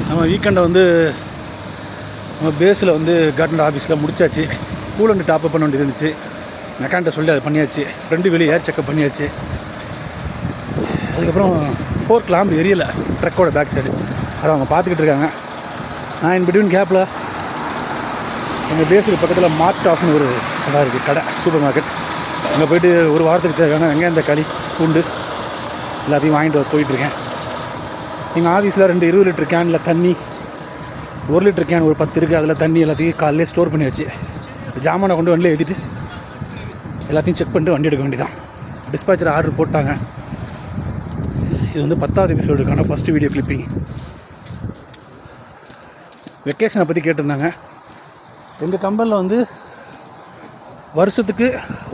நம்ம வீக்கெண்டை வந்து நம்ம பேஸில் வந்து கார்டன் ஆஃபீஸில் முடிச்சாச்சு. கூலண்ட் டாப்அப் பண்ண வேண்டியது இருந்துச்சு. மெக்கானிட்ட சொல்லி அதை பண்ணியாச்சு. ஃப்ரெண்டு வெளியே ஏர் செக்கப் பண்ணியாச்சு. அதுக்கப்புறம் 4 கிளாம்பு எரியலை ட்ரக்கோட பேக் சைடு. அதை அவங்க பார்த்துக்கிட்டு இருக்காங்க. நான் இன் பிட்வீன் கேப்பில் எங்கள் பேஸுக்கு பக்கத்தில் மார்ட் ஆஃப்னு ஒரு கடை இருக்குது, கடை சூப்பர் மார்க்கெட். அங்கே போய்ட்டு ஒரு வாரத்துக்கு தேவையான வெங்காயம், தக்காளி, பூண்டு எல்லாத்தையும் வாங்கிட்டு போயிட்டுருக்கேன். எங்கள் ஆஃபீஸில் 2 20 லிட்டர் கேனில் தண்ணி, 1 லிட்டர் கேன் ஒரு 10 இருக்குது. அதில் தண்ணி எல்லாத்தையும் காலையிலே ஸ்டோர் பண்ணி வச்சு ஜாமானை கொண்டு வண்டியில் ஏற்றிட்டு எல்லாத்தையும் செக் பண்ணிட்டு வண்டி எடுக்க வேண்டியதான். டிஸ்பேச்சர் ஆர்டர் போட்டாங்க. இது வந்து 10வது எபிசோடுக்கான ஃபஸ்ட்டு வீடியோ கிளிப்பிங். வெக்கேஷனை பற்றி கேட்டிருந்தாங்க. எங்கள் கம்பெனியில் வந்து வருஷத்துக்கு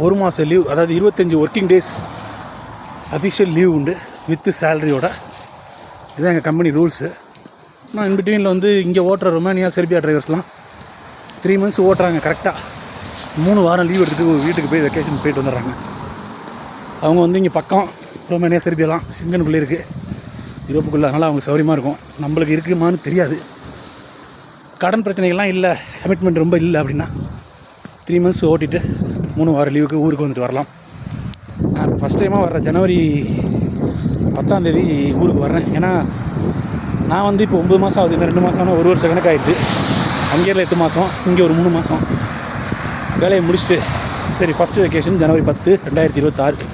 1 மாதம் லீவ், அதாவது 25 ஒர்க்கிங் டேஸ் அஃபிஷியல் லீவ் உண்டு வித்து சேலரியோட. இதுதான் எங்கள் கம்பெனி ரூல்ஸு. நான் இன்பிட்வீனில் வந்து இங்கே ஓட்டுற ரொமானியா, செர்பியா டிரைவர்ஸ்லாம் 3 மந்த்ஸ் ஓட்டுறாங்க. கரெக்டாக 3 வாரம் லீவ் எடுத்துகிட்டு வீட்டுக்கு போய் வெக்கேஷன் போயிட்டு வந்துடுறாங்க. அவங்க வந்து இங்கே பக்கம் ரொமானியா, செர்பியாலாம் சிங்கனுக்குள்ளே இருக்குது, யூரோப்புக்குள்ளே. அதனால் அவங்க சௌரியமாக இருக்கும். நம்மளுக்கு இருக்குமான்னு தெரியாது. கடன் பிரச்சனைகள்லாம் இல்லை, கமிட்மெண்ட் ரொம்ப இல்லை அப்படின்னா 3 மந்த்ஸ் ஓட்டிட்டு 3 வாரம் லீவுக்கு ஊருக்கு வந்துட்டு வரலாம். நான் இப்போ ஃபஸ்ட் டைமாக வர்றேன். ஜனவரி 10ஆம் தேதி ஊருக்கு வர்றேன். ஏன்னா நான் வந்து இப்போ 9 மாதம் ஆகுது. இன்னும் 2 மாதம் ஆனால் 1 வருஷம் கணக்கு ஆகிடுது. அங்கேயில் 8 மாதம், இங்கே ஒரு 3 மாதம் வேலையை முடிச்சுட்டு சரி ஃபஸ்ட்டு வெக்கேஷன் ஜனவரி 10, 2026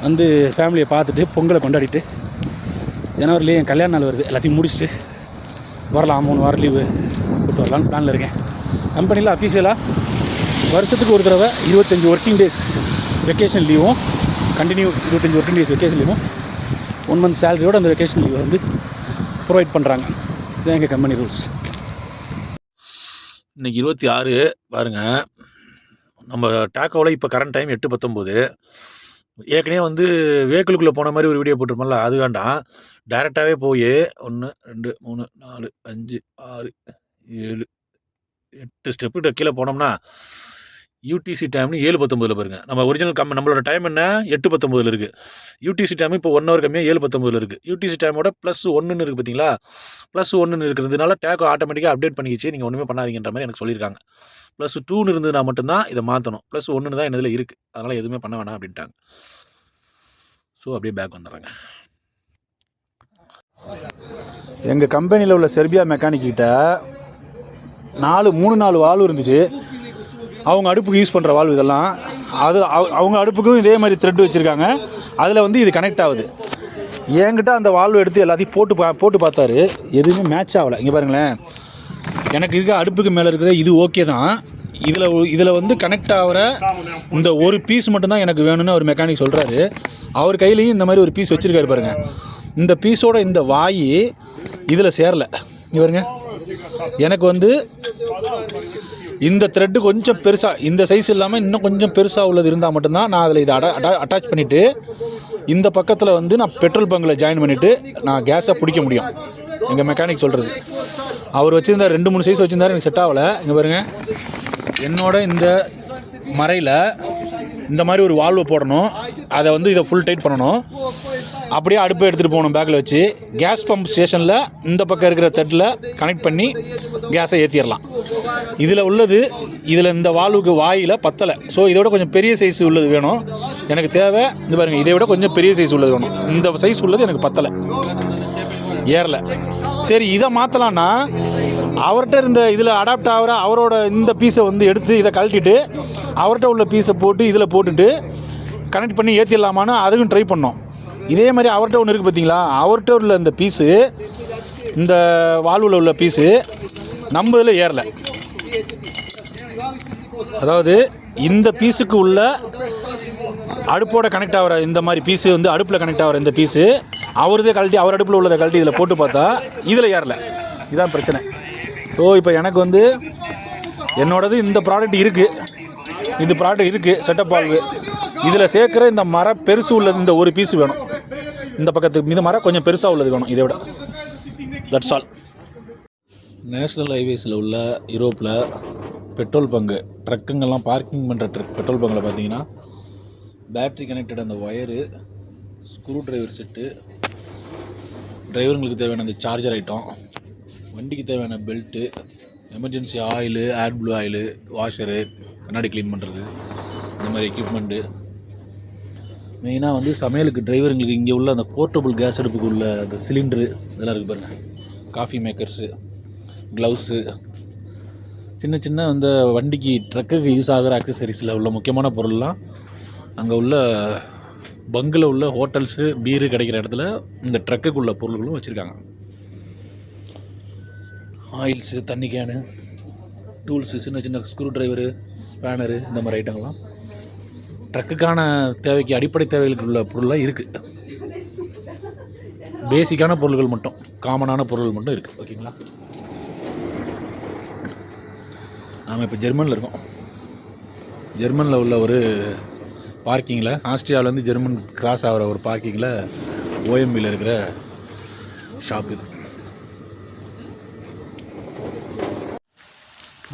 வந்து ஃபேமிலியை பார்த்துட்டு பொங்கலை கொண்டாடிட்டு ஜனவரிலேயே என் கல்யாண நாள் வருது. எல்லாத்தையும் முடிச்சுட்டு வரலாம். 3 வாரம் லீவு போட்டு வரலான்னு பிளானில் இருக்கேன். கம்பெனியில் அஃபீஷியலாக வருஷத்துக்கு ஒரு தடவை 25 ஒர்க்கிங் டேஸ் வெக்கேஷன் லீவும், கண்டினியூ 25 ஒர்க்கிங் டேஸ் வெக்கேஷன் லீவும் 1 மந்த் சேலரியோடு அந்த வெக்கேஷன் லீவ் வந்து ப்ரொவைட் பண்ணுறாங்க. இதுதான் எங்கள் கம்பெனி ரூல்ஸ். இன்றைக்கி 26 பாருங்கள். நம்ம டேக்கோவில் இப்போ கரண்ட் டைம் 8:19. ஏற்கனவே வந்து வேக்கிளுக்குள்ளே போன மாதிரி ஒரு வீடியோ போட்டிருப்போம்ல, அது வேண்டாம். டைரெக்டாகவே போய் 1 2 3 4 5 6 7 8 ஸ்டெப்பு கீழே போனோம்னா யூடிசி டைம்னு 7:19 பாருங்கள். நம்ம ஒரிஜினல் நம்மளோட டைம் என்ன 8:19 இருக்குது. யூடிசி டைம் இப்போ 1 ஹவர் கம்மியாக 7:19 இருக்குது. யூடிசி டைமோட +1 இருக்குது பார்த்தீங்களா. +1 இருக்கிறதுனால டேக்கோ ஆட்டோமேட்டிக்காக அப்டேட் பண்ணிக்கிச்சு. நீங்கள் ஒன்றுமே பண்ணாதீங்கன்ற மாதிரி எனக்கு சொல்லியிருக்காங்க. +2 இருந்ததுன்னா மட்டும்தான் இதை மாற்றணும். +1 தான் என்னதில் இருக்குது. அதனால் எதுவுமே பண்ண வேணாம் அப்படின்ட்டாங்க. ஸோ அப்படியே பேக் வந்துடுறாங்க. எங்கள் கம்பெனியில் உள்ள செர்பியா மெக்கானிக்கிட்ட 3-4 வால்வு இருந்துச்சு. அவங்க அடுப்புக்கு யூஸ் பண்ணுற வால்வு இதெல்லாம். அது அவங்க அடுப்புக்கும் இதே மாதிரி த்ரெட் வச்சுருக்காங்க. அதில் வந்து இது கனெக்ட் ஆகுது. என்கிட்ட அந்த வால்வு எடுத்து எல்லாத்தையும் போட்டு பார்த்தாரு. எதுவுமே மேட்ச் ஆகலை. இங்கே பாருங்களேன், எனக்கு இருக்க அடுப்புக்கு மேலே இருக்கிற இது ஓகே தான். இதில் வந்து கனெக்ட் ஆகிற இந்த ஒரு பீஸ் மட்டும்தான் எனக்கு வேணும்னு ஒரு மெக்கானிக் சொல்கிறாரு. அவர் கையிலையும் இந்த மாதிரி ஒரு பீஸ் வச்சுருக்காரு பாருங்கள். இந்த பீஸோட இந்த வாய் இதில் சேரலை. இங்கே பாருங்க, எனக்கு வந்து இந்த த்ரெட்டு கொஞ்சம் பெருசாக, இந்த சைஸ் இல்லாமல் இன்னும் கொஞ்சம் பெருசாக உள்ளது இருந்தால் மட்டும்தான் நான் அதில் இதை அட்டாச் பண்ணிவிட்டு இந்த பக்கத்தில் வந்து நான் பெட்ரோல் பங்கில் ஜாயின் பண்ணிவிட்டு நான் கேஸை பிடிக்க முடியும். எங்கள் மெக்கானிக் சொல்கிறது. அவர் வச்சுருந்தார் 2-3 சைஸ் வச்சுருந்தார், எனக்கு செட் ஆகலை. இங்கே பாருங்கள், என்னோட இந்த மறையில் இந்த மாதிரி ஒரு வால்வு போடணும். அதை வந்து இதை ஃபுல் டைட் பண்ணணும். அப்படியே அடுப்பை எடுத்துகிட்டு போகணும் பேக்கில் வச்சு. கேஸ் பம்ப் ஸ்டேஷனில் இந்த பக்கம் இருக்கிற த்ரெட்டில் கனெக்ட் பண்ணி கேஸை ஏற்றிடலாம். இதில் இந்த வால்வுக்கு வாயில் பத்தலை. ஸோ இதோட கொஞ்சம் பெரிய சைஸ் உள்ளது வேணும் எனக்கு தேவை. இந்த பாருங்கள், இதை விட கொஞ்சம் பெரிய சைஸ் உள்ளது வேணும். இந்த சைஸ் உள்ளது எனக்கு பத்தலை, ஏறலை. சரி, இதை மாற்றலான்னா அவர்கிட்ட இருந்த இதில் அடாப்ட் ஆகிற அவரோட இந்த பீஸை வந்து எடுத்து இதை கழட்டிட்டு அவர்கிட்ட உள்ள பீஸை போட்டு இதில் போட்டுட்டு கனெக்ட் பண்ணி ஏற்றிடலாமான்னு அதுக்கும் ட்ரை பண்ணோம். இதே மாதிரி அவர்கிட்ட ஒன்று இருக்குது பார்த்தீங்களா, அவர்கிட்ட உள்ள இந்த பீஸு, இந்த வால்வில் உள்ள பீஸு நம்ம இதில் ஏறலை. அதாவது இந்த பீஸுக்கு உள்ள அடுப்போட கனெக்ட் ஆகிற இந்த மாதிரி பீஸு வந்து அடுப்பில் கனெக்ட் ஆகிற இந்த பீஸு அவரதே கழட்டி அவர் அடுப்பில் உள்ளதை கழட்டி இதில் போட்டு பார்த்தா இதில் ஏறலை. இதுதான் பிரச்சனை. ஸோ இப்போ எனக்கு வந்து என்னோடது இந்த ப்ராடக்ட் இருக்குது, செட்டப் வால்வு. இதில் சேர்க்குற இந்த மரம் பெருசு உள்ளது இந்த ஒரு பீஸ் வேணும். இந்த பக்கத்துக்கு இந்த மரம் கொஞ்சம் பெருசாக உள்ளது வேணும். இதை விட தட்ஸ் ஆல். நேஷ்னல் ஹைவேஸில் உள்ள யூரோப்பில் பெட்ரோல் பங்கு ட்ரக்குங்கெல்லாம் பார்க்கிங் பண்ணுற பெட்ரோல் பங்கில் பார்த்தீங்கன்னா பேட்ரி கனெக்டட் அந்த ஒயரு, ஸ்க்ரூ டிரைவர் செட்டு, டிரைவருங்களுக்கு தேவையான அந்த சார்ஜர் ஐட்டம், வண்டிக்கு தேவையான பெல்ட்டு, எமர்ஜென்சி ஆயிலு, ஏர் ப்ளூ ஆயிலு, வாஷரு, கண்ணாடி க்ளீன் பண்ணுறது, இந்த மாதிரி எக்யூப்மெண்ட்டு. மெயினாக வந்து சமையலுக்கு டிரைவருங்களுக்கு இங்கே உள்ள அந்த போர்ட்டபுள் கேஸ் அடுப்புக்கு உள்ள அந்த சிலிண்ட்ரு இதெல்லாம் இருக்குது பாருங்கள். காஃபி மேக்கர்ஸு, க்ளவுஸு, சின்ன சின்ன அந்த வண்டிக்கு ட்ரக்குக்கு யூஸ் ஆகிற ஆக்சசரிஸில் உள்ள முக்கியமான பொருள்லாம் அங்கே உள்ள பங்கில் உள்ள ஹோட்டல்ஸு, பீரு கிடைக்கிற இடத்துல இந்த ட்ரக்குக்கு உள்ள பொருள்களும் வச்சுருக்காங்க. ஆயில்ஸு, தண்ணி கேனு, டூல்ஸு, சின்ன சின்ன ஸ்க்ரூ ட்ரைவரு, ஸ்பேனரு, இந்த மாதிரி ஐட்டங்கள்லாம் ட்ரக்குக்கான தேவைக்கு அடிப்படை தேவைகளுக்கு உள்ள பொருள்லாம் இருக்குது. பேசிக்கான பொருள்கள் மட்டும், காமனான பொருள்கள் மட்டும் இருக்குது. ஓகேங்களா? நாம் இப்போ ஜெர்மனில் இருக்கோம். ஜெர்மனில் உள்ள ஒரு பார்க்கிங்கில், ஆஸ்திரியாவிலேருந்து ஜெர்மன் கிராஸ் ஆகிற ஒரு பார்க்கிங்கில் ஓஎம்பியில் இருக்கிற ஷாப் இது.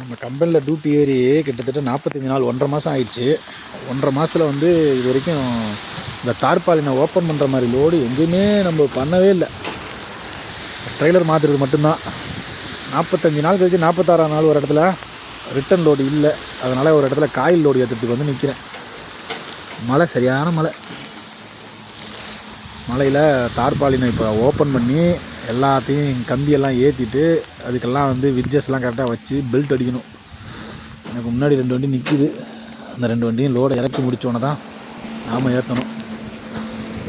நம்ம கம்பெனியில் டியூட்டி ஏறி கிட்டத்தட்ட 45 நாள், 1.5 மாதம் ஆயிடுச்சு. 1.5 மாதத்தில் வந்து இது வரைக்கும் இந்த தார்பாலினை ஓப்பன் பண்ணுற மாதிரி லோடு எங்கேயுமே நம்ம பண்ணவே இல்லை. ட்ரெய்லர் மாற்றுறது மட்டும்தான். 45 நாள் கழிச்சு 46ஆம் நாள் ஒரு இடத்துல ரிட்டன் லோடு இல்லை. அதனால் ஒரு இடத்துல காயில் லோடு ஏற்றுறதுக்கு வந்து நிற்கிறேன். மழை, சரியான மழை. மழையில் தார்பாலினை இப்போ ஓப்பன் பண்ணி எல்லாத்தையும் கம்பியெல்லாம் ஏற்றிட்டு அதுக்கெல்லாம் வந்து விட்ஜஸ்லாம் கரெக்டாக வச்சு பெல்ட் அடிக்கணும். எனக்கு முன்னாடி 2 வண்டி நிற்கிது. அந்த 2 வண்டியும் லோடை இறக்கி முடித்தோன்னே தான் நாம் ஏற்றணும்.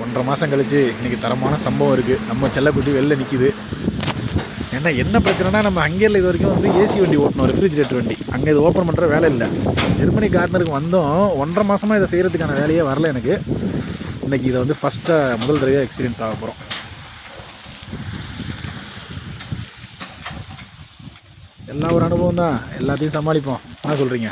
1.5 மாதம் கழித்து இன்றைக்கி தரமான சம்பவம் இருக்குது. நம்ம செல்லக்குட்டி வெளில நிற்கிது. ஏன்னா என்ன பிரச்சனைனா, நம்ம ஹங்கேரியில் இது வரைக்கும் வந்து ஏசி வண்டி ஓட்டணும், ரெஃப்ரிஜிரேட்டர் வண்டி. அங்கே இது ஓப்பன் பண்ணுற வேலை இல்லை. ஜெர்மனி கார்னருக்கு வந்தோம். 1.5 மாதமாக இதை செய்கிறதுக்கான வேலையே வரல எனக்கு. இன்றைக்கி இதை வந்து முதல் தடவையாக எக்ஸ்பீரியன்ஸ் ஆக போகிறோம். எல்லாம் ஒரு அனுபவம் தான். எல்லாத்தையும் சமாளிப்போம். என்ன சொல்கிறீங்க?